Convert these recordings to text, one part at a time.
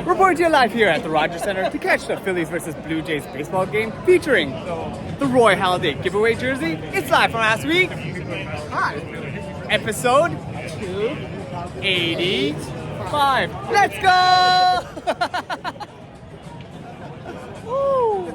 Reporting to you live here at the Rogers Center to catch the Phillies versus Blue Jays baseball game featuring the Roy Halladay giveaway jersey. It's live from last week. Hi. Episode 285. Let's go! Woo!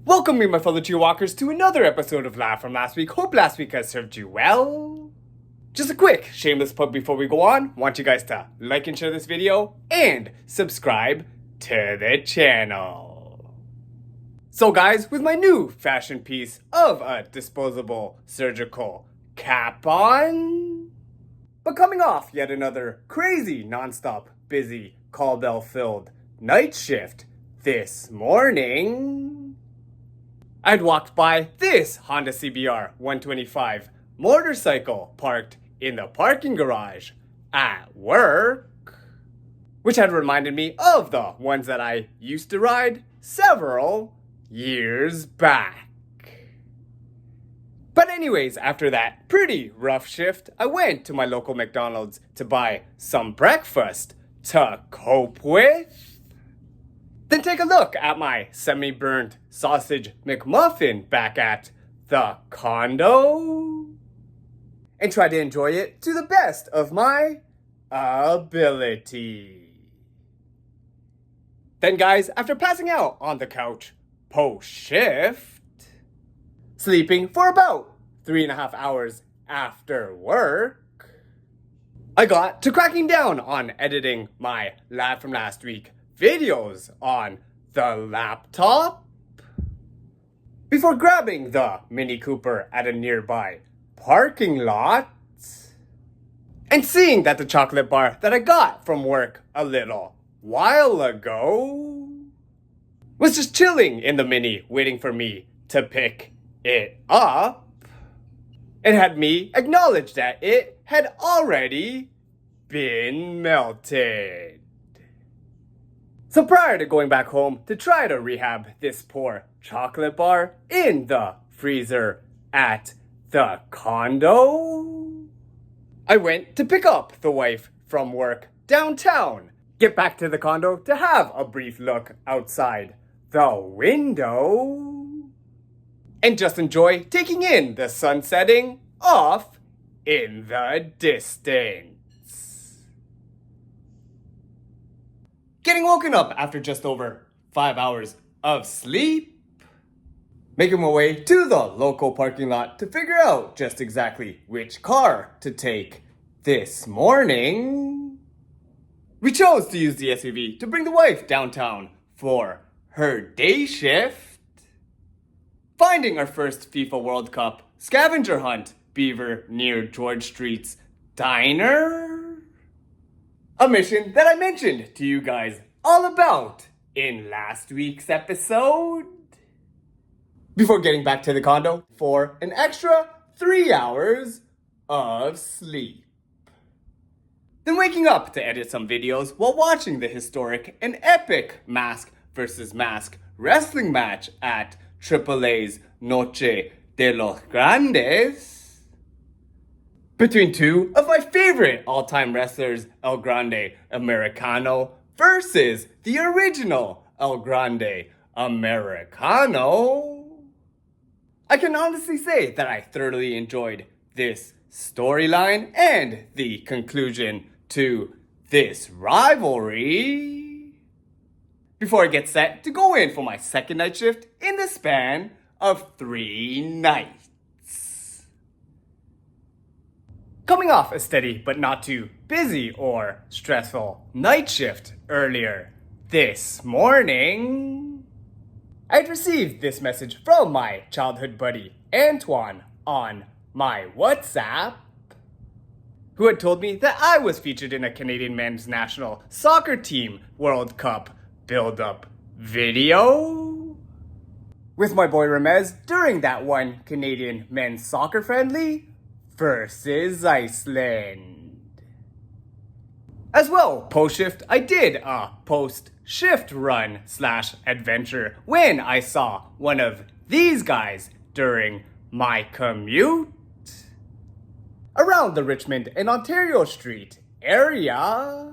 Welcome me, my fellow JayWalkers, to another episode of Live From Last Week. Hope last week has served you well. Just a quick shameless plug before we go on. Want you guys to like and share this video and subscribe to the channel. So guys, with my new fashion piece of a disposable surgical cap on, but coming off yet another crazy, non-stop, busy, call bell filled night shift this morning, I'd walked by this Honda CBR 125 motorcycle parked in the parking garage at work, which had reminded me of the ones that I used to ride several years back. But anyways, after that pretty rough shift, I went to my local McDonald's to buy some breakfast to cope with. Then take a look at my semi-burnt sausage McMuffin back at the condo and try to enjoy it to the best of my ability. Then guys, after passing out on the couch post-shift, sleeping for about 3.5 hours after work, I got to cracking down on editing my Live From Last Week videos on the laptop before grabbing the Mini Cooper at a nearby parking lot and seeing that the chocolate bar that I got from work a little while ago was just chilling in the Mini waiting for me to pick it up, and had me acknowledge that it had already been melted. So prior to going back home to try to rehab this poor chocolate bar in the freezer at the condo, I went to pick up the wife from work downtown, get back to the condo to have a brief look outside the window, and just enjoy taking in the sun setting off in the distance. Getting woken up after just over 5 hours of sleep, making my way to the local parking lot to figure out just exactly which car to take this morning. We chose to use the SUV to bring the wife downtown for her day shift, finding our first FIFA World Cup scavenger hunt beaver near George Street's diner. A mission that I mentioned to you guys all about in last week's episode, before getting back to the condo for an extra 3 hours of sleep. Then waking up to edit some videos while watching the historic and epic mask versus mask wrestling match at AAA's Noche de los Grandes, between two of my favorite all-time wrestlers, El Grande Americano versus the original El Grande Americano. I can honestly say that I thoroughly enjoyed this storyline and the conclusion to this rivalry, before I get set to go in for my second night shift in the span of 3 nights. Coming off a steady but not too busy or stressful night shift earlier this morning, I'd received this message from my childhood buddy Antoine on my WhatsApp, who had told me that I was featured in a Canadian men's national soccer team World Cup build-up video with my boy Ramez during that one Canadian men's soccer friendly versus Iceland. As well, post-shift, I did a post-shift run / adventure when I saw one of these guys during my commute around the Richmond and Ontario Street area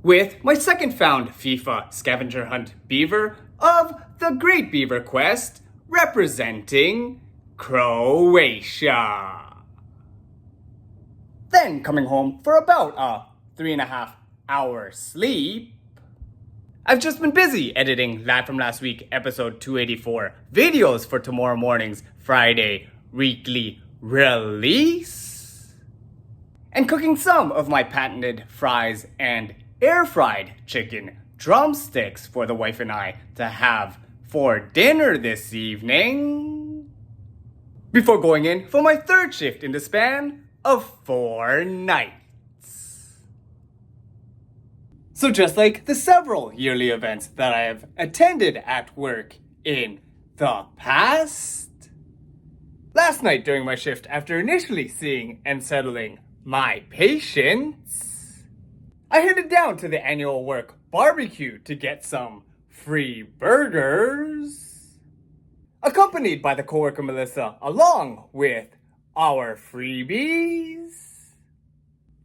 with my second found FIFA Scavenger Hunt beaver of the Great Beaver Quest representing Croatia. Then coming home for about a 3.5 hour sleep. I've just been busy editing Live From Last Week episode 284 videos for tomorrow morning's Friday weekly release. And cooking some of my patented fries and air-fried chicken drumsticks for the wife and I to have for dinner this evening. Before going in for my third shift in the span of 4 nights. So just like the several yearly events that I have attended at work in the past, last night during my shift, after initially seeing and settling my patients, I headed down to the annual Work BBQ to get some free burgers, accompanied by the coworker Melissa along with our freebies.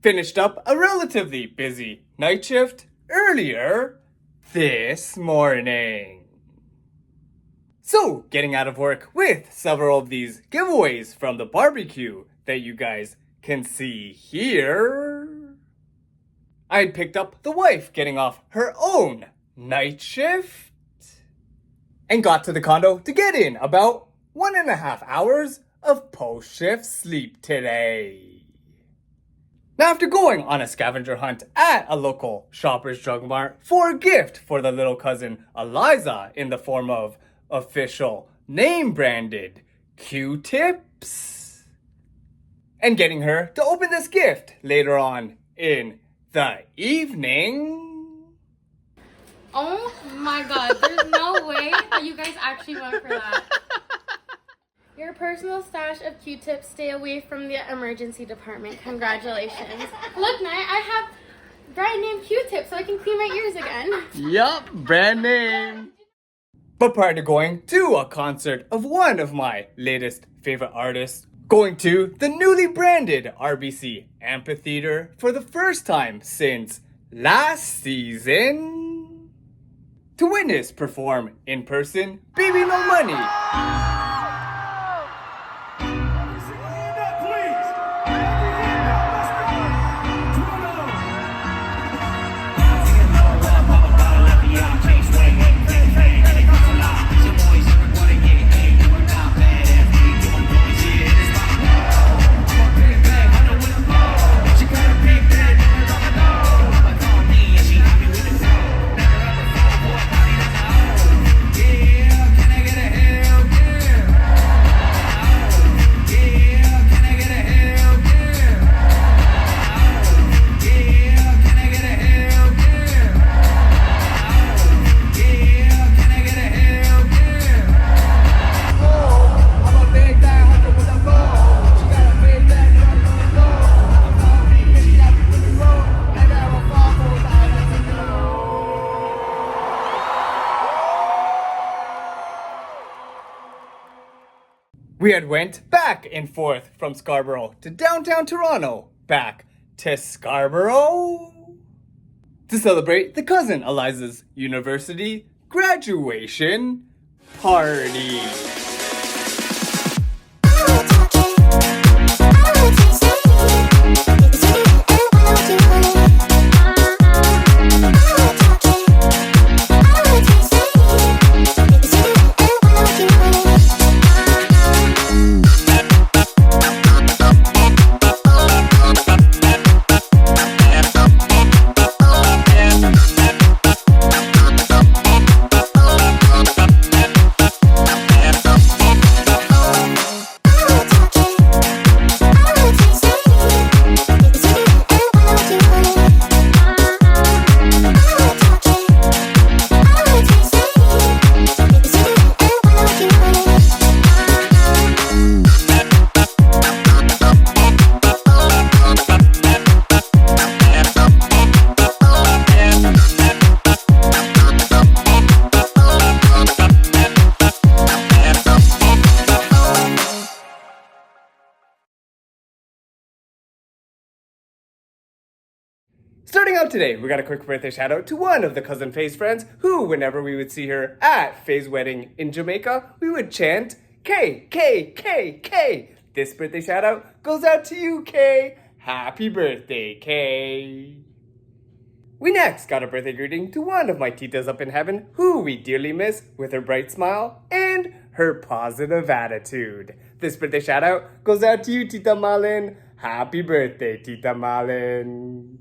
Finished up a relatively busy night shift earlier this morning. So, getting out of work with several of these giveaways from the barbecue that you guys can see here. I had picked up the wife getting off her own night shift and got to the condo to get in about 1.5 hours of post-shift sleep today. Now, after going on a scavenger hunt at a local Shoppers Drug Mart for a gift for the little cousin Eliza in the form of official name-branded Q-tips, and getting her to open this gift later on in the evening. Oh my god, there's no way that you guys actually went for that. Your personal stash of Q-tips, stay away from the emergency department. Congratulations. Look, Nye, I have brand name Q-tips so I can clean my ears again. Yup, brand name. But prior to going to a concert of one of my latest favorite artists, going to the newly branded RBC Amphitheatre for the first time since last season, to witness perform in person BBNO Money. We had went back and forth from Scarborough to downtown Toronto, back to Scarborough, to celebrate the cousin Eliza's university graduation party. Starting out today, we got a quick birthday shout out to one of the cousin Faye's friends who, whenever we would see her at Faye's wedding in Jamaica, we would chant K, K, K, K. This birthday shout out goes out to you, Kay. Happy birthday, Kay. We next got a birthday greeting to one of my titas up in heaven who we dearly miss with her bright smile and her positive attitude. This birthday shout out goes out to you, Tita Malin. Happy birthday, Tita Malin.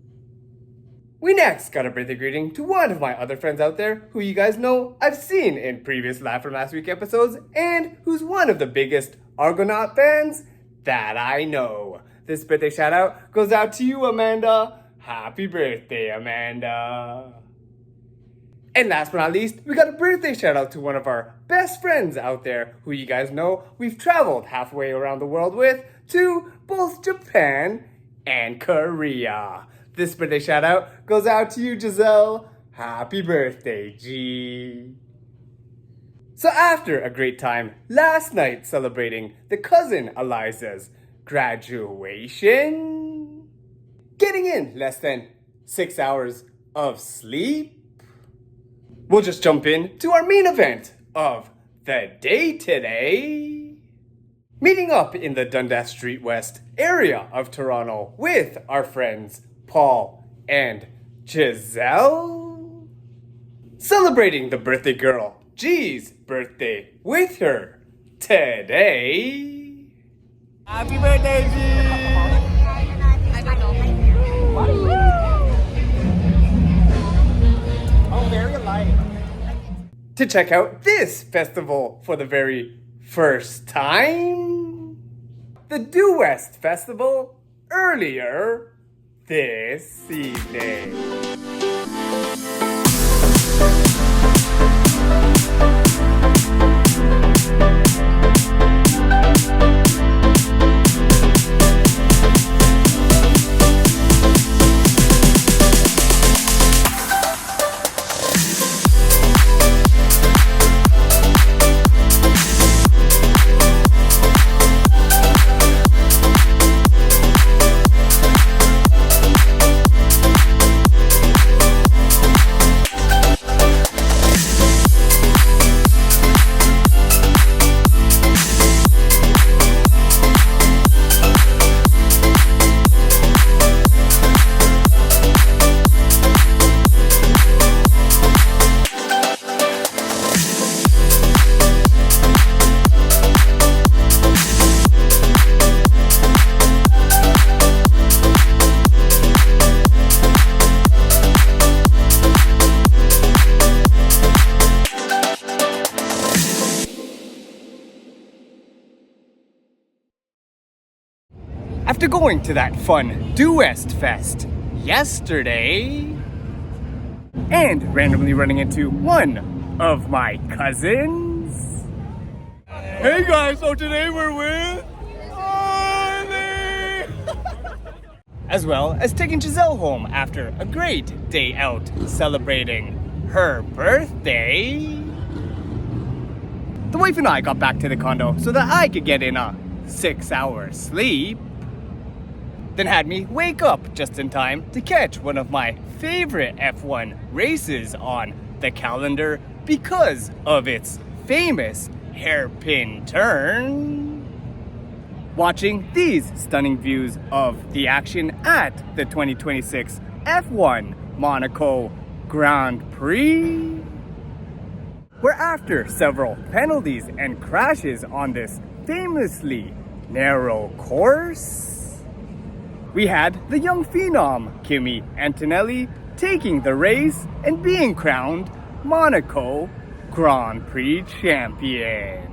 We next got a birthday greeting to one of my other friends out there who you guys know I've seen in previous Live From Last Week episodes and who's one of the biggest Argonaut fans that I know. This birthday shout out goes out to you, Amanda. Happy birthday, Amanda. And last but not least, we got a birthday shout out to one of our best friends out there who you guys know we've traveled halfway around the world with to both Japan and Korea. This birthday shout out goes out to you, Giselle. Happy birthday, G. So after a great time last night celebrating the cousin Eliza's graduation, getting in less than 6 hours of sleep, we'll just jump in to our main event of the day today. Meeting up in the Dundas Street West area of Toronto with our friends Paul and Giselle. Celebrating the birthday girl G's birthday with her today. Happy birthday, G! I don't know. Oh, very light. To check out this festival for the very first time, the DoWest Festival earlier this evening. After going to that fun DoWest Fest yesterday and randomly running into one of my cousins. Hey guys, so today we're with Arlie! As well as taking Giselle home after a great day out celebrating her birthday. The wife and I got back to the condo so that I could get in a 6-hour sleep. Then had me wake up just in time to catch one of my favorite F1 races on the calendar because of its famous hairpin turn. Watching these stunning views of the action at the 2026 F1 Monaco Grand Prix, where after several penalties and crashes on this famously narrow course, we had the young phenom Kimi Antonelli taking the race and being crowned Monaco Grand Prix champion.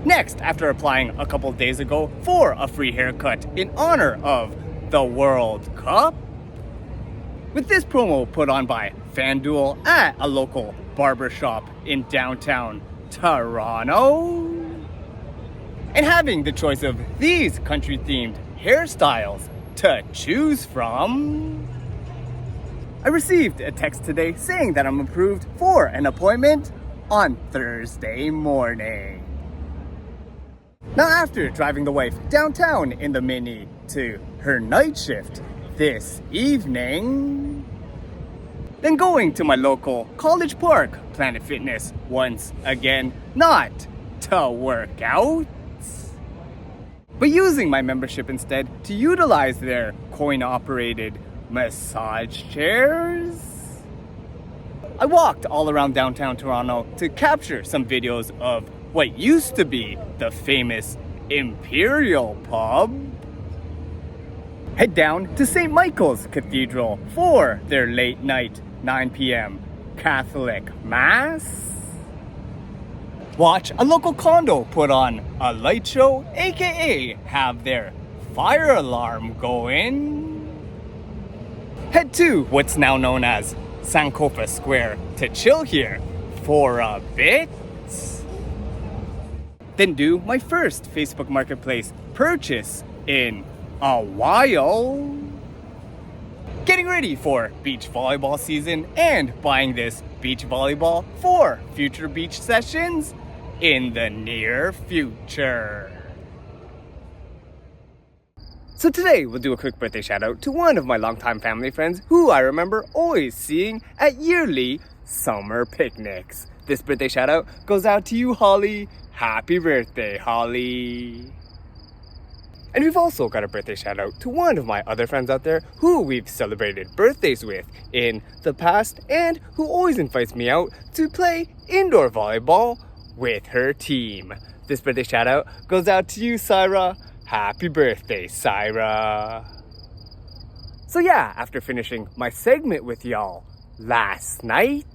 Next, after applying a couple days ago for a free haircut in honor of the World Cup, with this promo put on by FanDuel at a local barbershop in downtown Toronto, and having the choice of these country-themed hairstyles to choose from, I received a text today saying that I'm approved for an appointment on Thursday morning. Now, after driving the wife downtown in the Mini to her night shift this evening. Then going to my local college park, Planet Fitness, once again, not to work out, but using my membership instead to utilize their coin-operated massage chairs. I walked all around downtown Toronto to capture some videos of what used to be the famous Imperial Pub. Head down to St. Michael's Cathedral for their late night 9 p.m. Catholic Mass. Watch a local condo put on a light show, aka have their fire alarm going. Head to what's now known as Sankofa Square to chill here for a bit. Then do my first Facebook Marketplace purchase in a while. Getting ready for beach volleyball season and buying this beach volleyball for future beach sessions in the near future. So today we'll do a quick birthday shout out to one of my longtime family friends who I remember always seeing at yearly summer picnics. This birthday shout out goes out to you, Holly. Happy birthday, Holly. And we've also got a birthday shout out to one of my other friends out there who we've celebrated birthdays with in the past and who always invites me out to play indoor volleyball with her team. This birthday shout out goes out to you, Syra. Happy birthday, Syra. So yeah, after finishing my segment with y'all last night,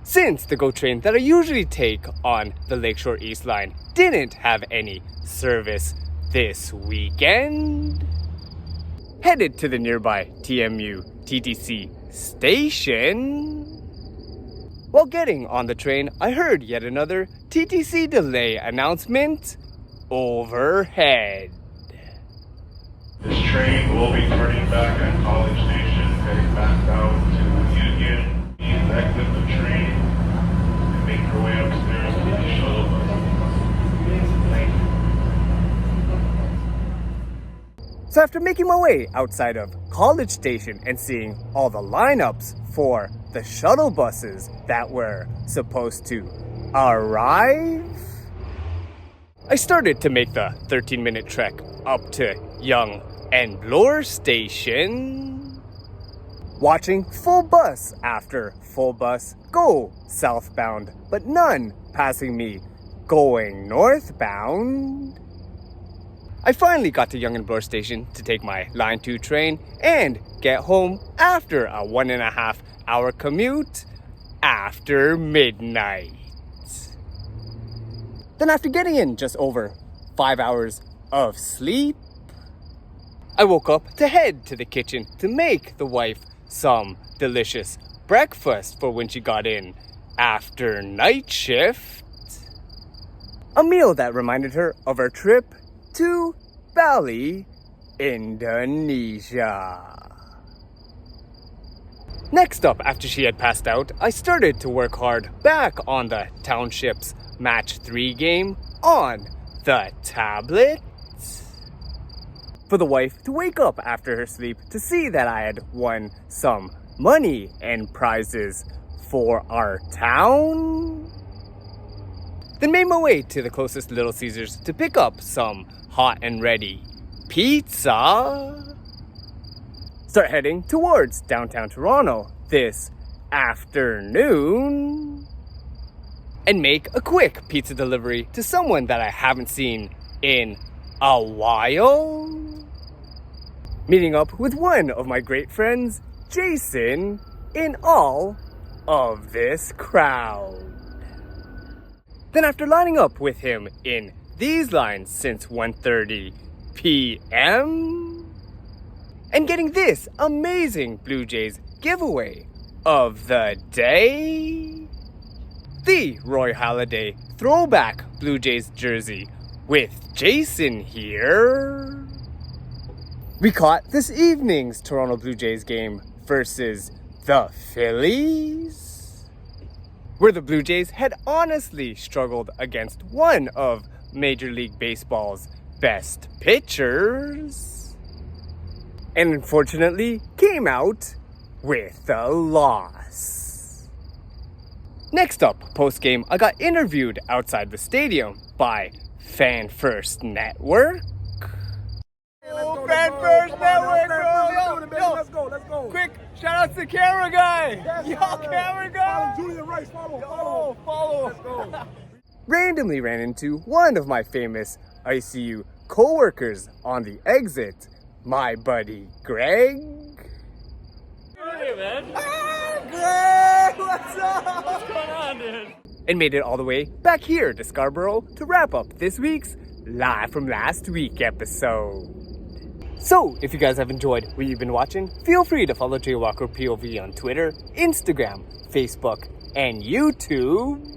since the GO train that I usually take on the Lakeshore East line didn't have any service this weekend, headed to the nearby TMU TTC station. While getting on the train, I heard yet another TTC delay announcement overhead. This train will be turning back at College Station, heading back out to Union. Please exit the train and make your way upstairs to the shuttle bus. So after making my way outside of College Station and seeing all the lineups for the shuttle buses that were supposed to arrive, I started to make the 13-minute trek up to Yonge and Bloor Station, watching full bus after full bus go southbound, but none passing me going northbound. I finally got to Yonge and Bloor Station to take my Line 2 train and get home after a 1.5 hour commute after midnight. Then after getting in just over 5 hours of sleep, I woke up to head to the kitchen to make the wife some delicious breakfast for when she got in after night shift. A meal that reminded her of her trip to Bali, Indonesia. Next up, after she had passed out, I started to work hard back on the Township's Match 3 game on the tablet. For the wife to wake up after her sleep to see that I had won some money and prizes for our town. Then made my way to the closest Little Caesars to pick up some hot and ready pizza. Start heading towards downtown Toronto this afternoon and make a quick pizza delivery to someone that I haven't seen in a while. Meeting up with one of my great friends, Jason, in all of this crowd. Then after lining up with him in these lines since 1:30 p.m. and getting this amazing Blue Jays giveaway of the day, the Roy Halladay throwback Blue Jays jersey with Jason here. We caught this evening's Toronto Blue Jays game versus the Phillies, where the Blue Jays had honestly struggled against one of Major League Baseball's best pitchers. and unfortunately came out with a loss. Next up, post-game, I got interviewed outside the stadium by Fan First Network. Fan First Network, bro! Let's go. Quick, shout out to the camera guy! Camera guy! Follow Julian Rice, follow. Let's go. Randomly ran into one of my famous ICU co-workers on the exit, my buddy Greg. Hey, man. Greg, what's up? What's going on, dude? And made it all the way back here to Scarborough to wrap up this week's Live From Last Week episode. So, if you guys have enjoyed what you've been watching, feel free to follow JayWalkerPOV on Twitter, Instagram, Facebook, and YouTube.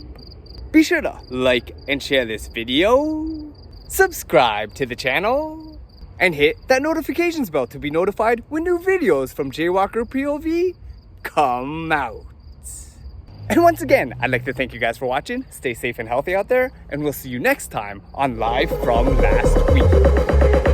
Be sure to like and share this video, subscribe to the channel, and hit that notifications bell to be notified when new videos from JayWalkerPOV come out. And once again, I'd like to thank you guys for watching. Stay safe and healthy out there, and we'll see you next time on Live From Last Week.